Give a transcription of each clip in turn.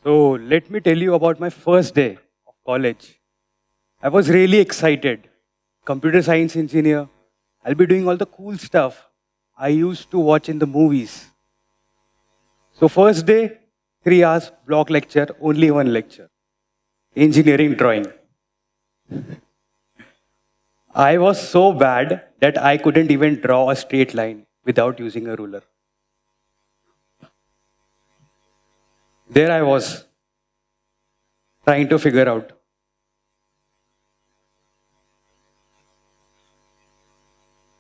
So let me tell you about my first day of college. I was really excited. Computer science engineer. I'll be doing all the cool stuff I used to watch in the movies. So first day, 3 hours block lecture, only one lecture. Engineering drawing. I was so bad that I couldn't even draw a straight line without using a ruler. There I was, trying to figure out.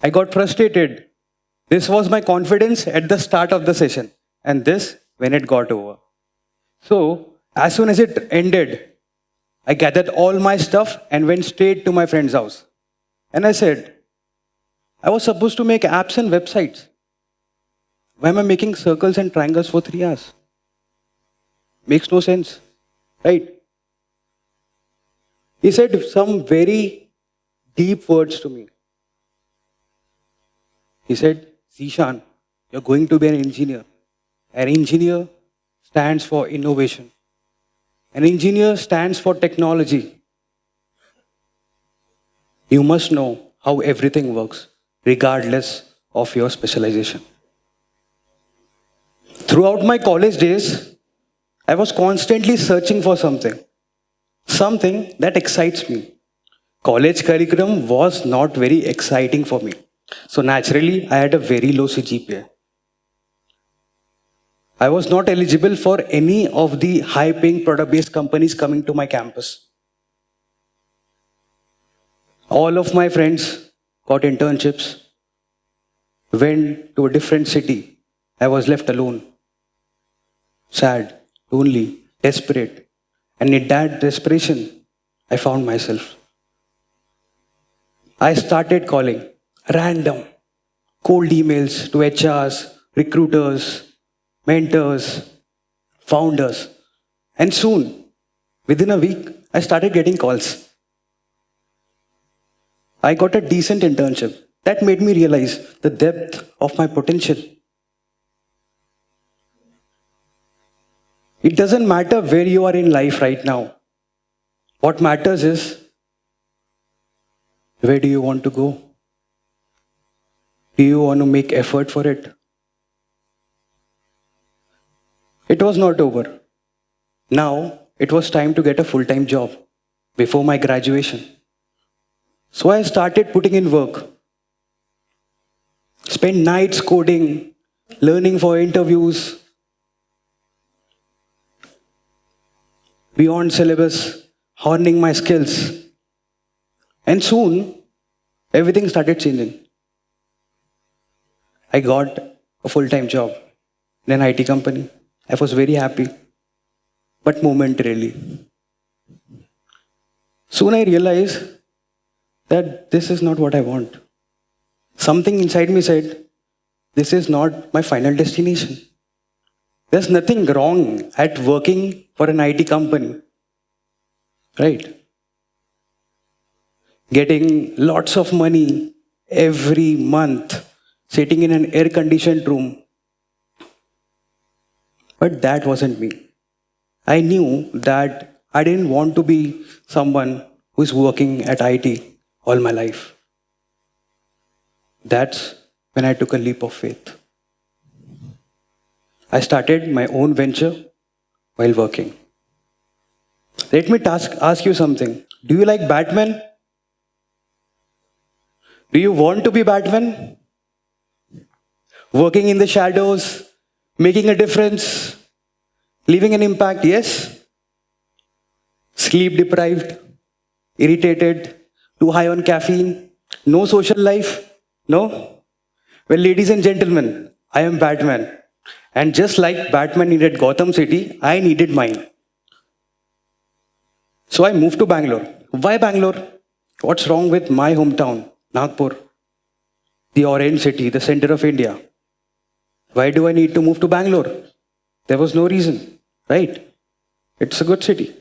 I got frustrated. This was my confidence at the start of the session, and this when it got over. So, as soon as it ended, I gathered all my stuff and went straight to my friend's house. And I said, I was supposed to make apps and websites. Why am I making circles and triangles for 3 hours? Makes no sense, right? He said some very deep words to me. He said, Zishan, you're going to be an engineer. An engineer stands for innovation. An engineer stands for technology. You must know how everything works, regardless of your specialization. Throughout my college days, I was constantly searching for something that excites me. College curriculum was not very exciting for me. So naturally, I had a very low CGPA. I was not eligible for any of the high-paying product-based companies coming to my campus. All of my friends got internships, went to a different city. I was left alone, sad, lonely, desperate. And in that desperation, I found myself. I started calling random, cold emails to HRs, recruiters, mentors, founders. And soon, within a week, I started getting calls. I got a decent internship. That made me realize the depth of my potential. It doesn't matter where you are in life right now. What matters is where do you want to go? Do you want to make effort for it? It was not over. Now it was time to get a full-time job before my graduation. So I started putting in work. Spent nights coding, learning for interviews, beyond syllabus, honing my skills. And soon, everything started changing. I got a full-time job in an IT company. I was very happy, but momentarily. Soon I realized that this is not what I want. Something inside me said, this is not my final destination. There's nothing wrong at working for an IT company, right? Getting lots of money every month, sitting in an air-conditioned room. But that wasn't me. I knew that I didn't want to be someone who's working at IT all my life. That's when I took a leap of faith. I started my own venture while working. Let me ask you something. Do you like Batman? Do you want to be Batman? Working in the shadows, making a difference, leaving an impact, yes? Sleep deprived, irritated, too high on caffeine, no social life? No? Well, ladies and gentlemen, I am Batman. And just like Batman needed Gotham City, I needed mine. So I moved to Bangalore. Why Bangalore? What's wrong with my hometown, Nagpur? The orange city, the center of India. Why do I need to move to Bangalore? There was no reason, right? It's a good city.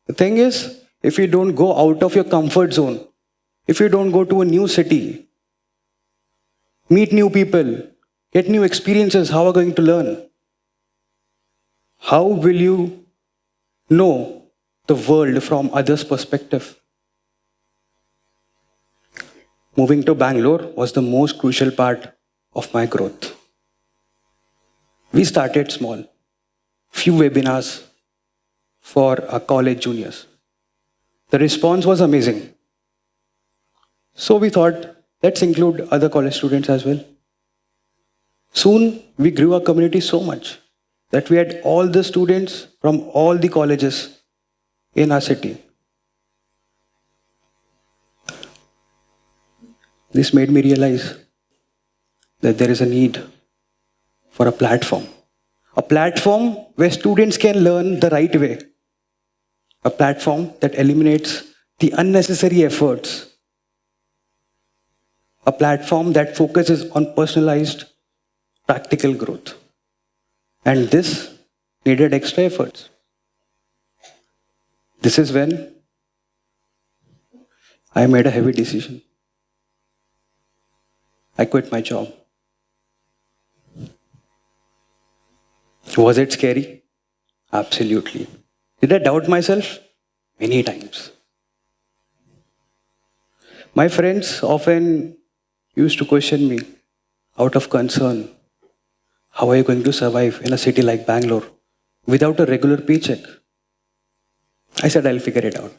The thing is, if you don't go out of your comfort zone, if you don't go to a new city, meet new people, get new experiences, how are you going to learn? How will you know the world from others' perspective. Moving to Bangalore was the most crucial part of my growth. We started small, few webinars for our college juniors. The response was amazing. So we thought, let's include other college students as well. Soon we grew our community so much that we had all the students from all the colleges in our city. This made me realize that there is a need for a platform where students can learn the right way, a platform that eliminates the unnecessary efforts, a platform that focuses on personalized, practical growth. And this needed extra efforts. This is when I made a heavy decision. I quit my job. Was it scary? Absolutely. Did I doubt myself? Many times. My friends often used to question me out of concern. How are you going to survive in a city like Bangalore without a regular paycheck? I said, I'll figure it out.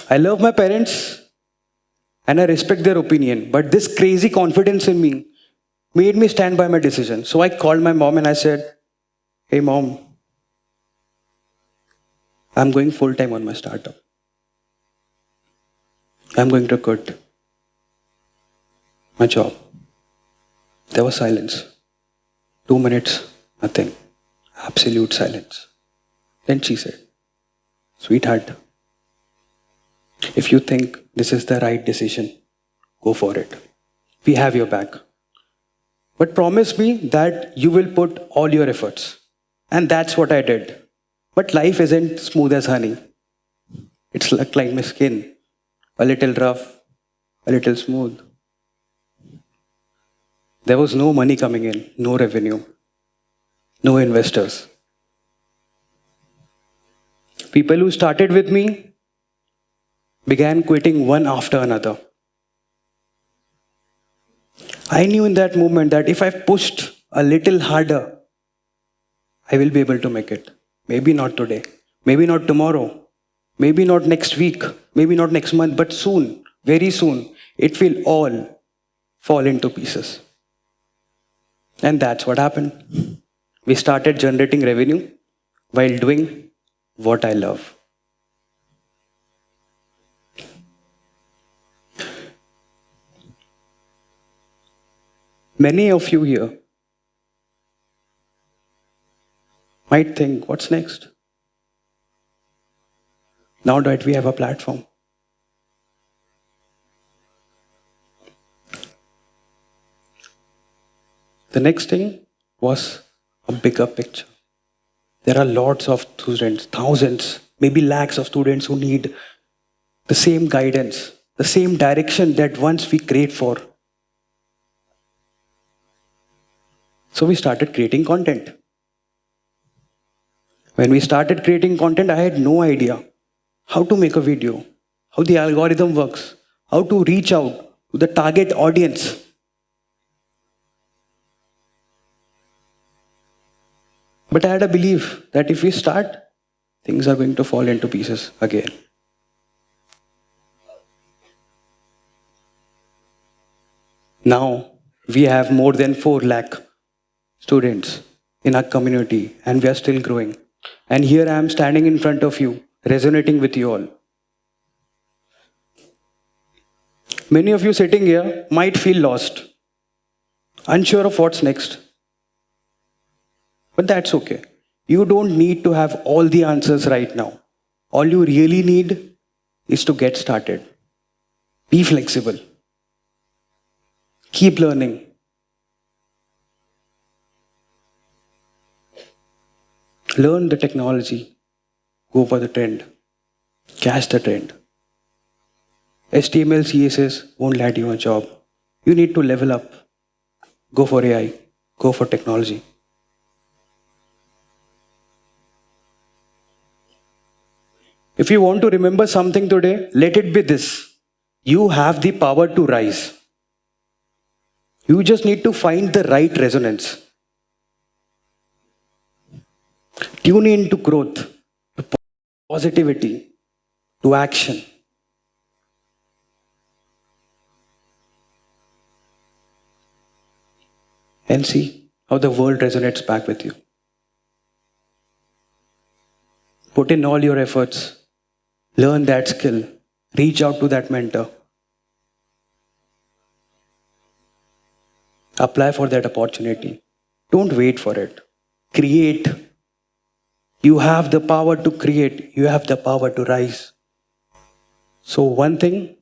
I love my parents and I respect their opinion, but this crazy confidence in me made me stand by my decision. So I called my mom and I said, hey mom, I'm going full time on my startup. I'm going to quit my job. There was silence. 2 minutes, nothing. Absolute silence. Then she said, sweetheart, if you think this is the right decision, go for it. We have your back. But promise me that you will put all your efforts. And that's what I did. But life isn't smooth as honey. It's like my skin. A little rough, a little smooth. There was no money coming in, no revenue, no investors. People who started with me began quitting one after another. I knew in that moment that if I pushed a little harder, I will be able to make it. Maybe not today, maybe not tomorrow, maybe not next week, maybe not next month, but soon, very soon, it will all fall into pieces. And that's what happened. We started generating revenue while doing what I love. Many of you here might think, what's next? Now that we have a platform. The next thing was a bigger picture. There are lots of students, thousands, maybe lakhs of students who need the same guidance, the same direction that once we prayed for. So we started creating content. When we started creating content, I had no idea how to make a video, how the algorithm works, how to reach out to the target audience. But I had a belief that if we start, things are going to fall into pieces again. Now, we have more than 4 lakh students in our community and we are still growing. And here I am standing in front of you, resonating with you all. Many of you sitting here might feel lost, unsure of what's next. But that's okay. You don't need to have all the answers right now. All you really need is to get started. Be flexible. Keep learning. Learn the technology. Go for the trend. Catch the trend. HTML, CSS won't land you a job. You need to level up. Go for AI. Go for technology. If you want to remember something today, let it be this. You have the power to rise. You just need to find the right resonance. Tune in to growth, to positivity, to action. And see how the world resonates back with you. Put in all your efforts. Learn that skill. Reach out to that mentor. Apply for that opportunity. Don't wait for it. Create. You have the power to create. You have the power to rise. So one thing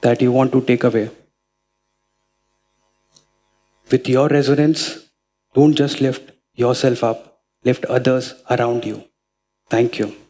that you want to take away. With your resonance, don't just lift yourself up. Lift others around you. Thank you.